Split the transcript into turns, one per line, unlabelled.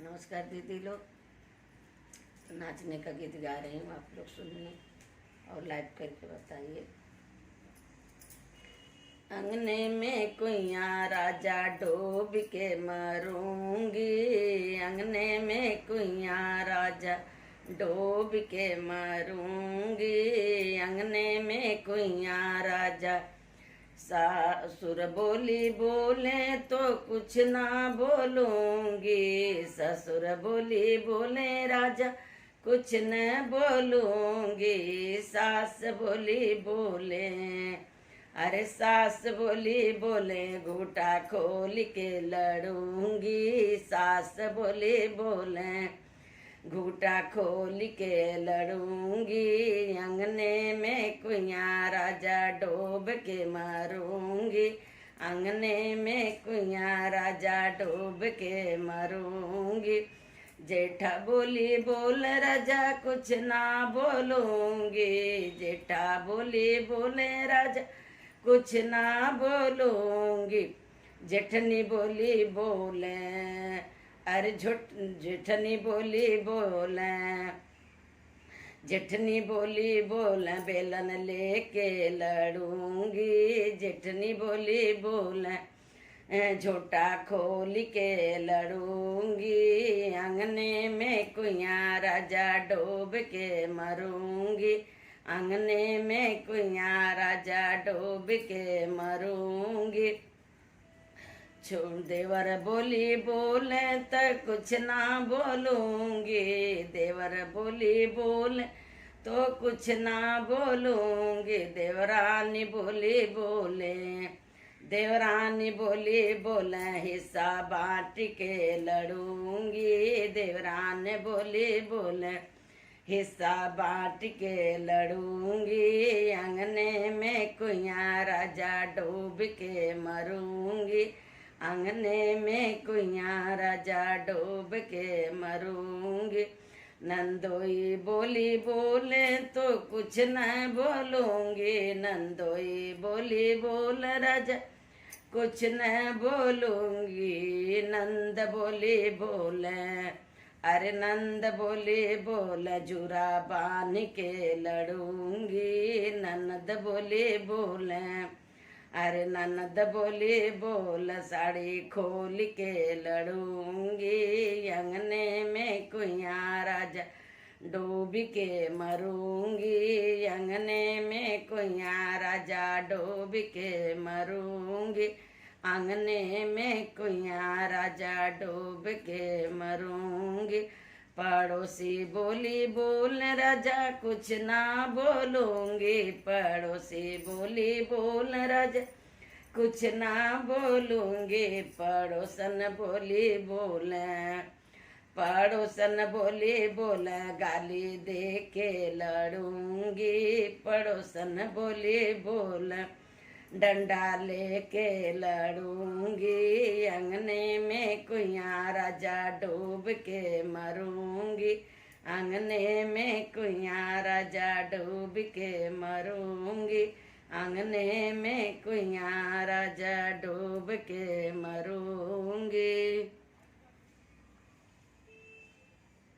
नमस्कार दीदी लोग। नाचने का गीत गा रही हूँ, आप लोग सुनिए और लाइव करके बताइए। अंगने में कुइयाँ राजा डूब के मरूंगी, अंगने में कुइयाँ राजा डूब के मरूंगी, अंगने में कुइयाँ राजा। सासुर बोली बोले तो कुछ ना बोलूंगी, ससुर बोली बोले राजा कुछ न बोलूंगी, सास बोली बोले, अरे सास बोली बोले घूटा खोल के लड़ूंगी, सास बोली बोले घूटा खोल के लड़ूंगी, अंगने में कुइयाँ राजा डूब के मरूंगी, अंगने में कुइयाँ राजा डूब के मरूंगी। जेठा बोली बोल राजा कुछ ना बोलूंगी, जेठा बोली बोले राजा कुछ ना बोलूंगी, जेठनी बोली बोले, अरे जेठनी बोली बोले, जेठनी बोली बोले बेलन लेके लड़ूंगी, जेठनी बोली बोले झोटा खोल के लड़ूंगी, अंगने में कुइयाँ राजा डूब के मरूंगी, अंगने में कुइयाँ राजा डूब के मरूंगी। देवर बोली बोले तो कुछ ना बोलूंगी, देवर बोली बोले तो कुछ ना बोलूंगी, देवरानी बोली बोले, देवरानी बोली बोले हिस्सा बांट के लड़ूंगी, देवरानी बोली बोले हिस्सा बांट के लड़ूंगी, अंगने में कुइयाँ राजा डूब के मरूंगी, अंगने में कुइयाँ राजा डूब के मरूंगी। नंदोई बोली बोले तो कुछ न बोलूंगी, नंदोई बोली बोल राजा कुछ न बोलूंगी, नंद बोली बोले, अरे नंद बोली बोले जुरा बांध के लड़ूंगी, ननद बोली बोले, अरे ननद बोली बोल साड़ी खोल के लड़ूंगी, अंगने में कुइयाँ राजा डूब के मरूंगी, अंगने में कुइयाँ राजा डूब के मरूंगी, अंगने में कुइयाँ राजा डूब के मरूंगी। पड़ोसी बोली बोल राजा कुछ ना बोलूंगी, पड़ोसी बोली बोल राजा कुछ ना बोलूंगी, पड़ोसन बोली बोले, पड़ोसन बोली बोले गाली दे के लड़ूंगी, पड़ोसन बोली बोले डंडा लेके लड़ूंगी, अंगने में कुइयाँ राजा डूब के मरूंगी, अंगने में कुइयाँ राजा डूब के मरूंगी, अंगने में कुइयाँ राजा डूब के मरूंगी।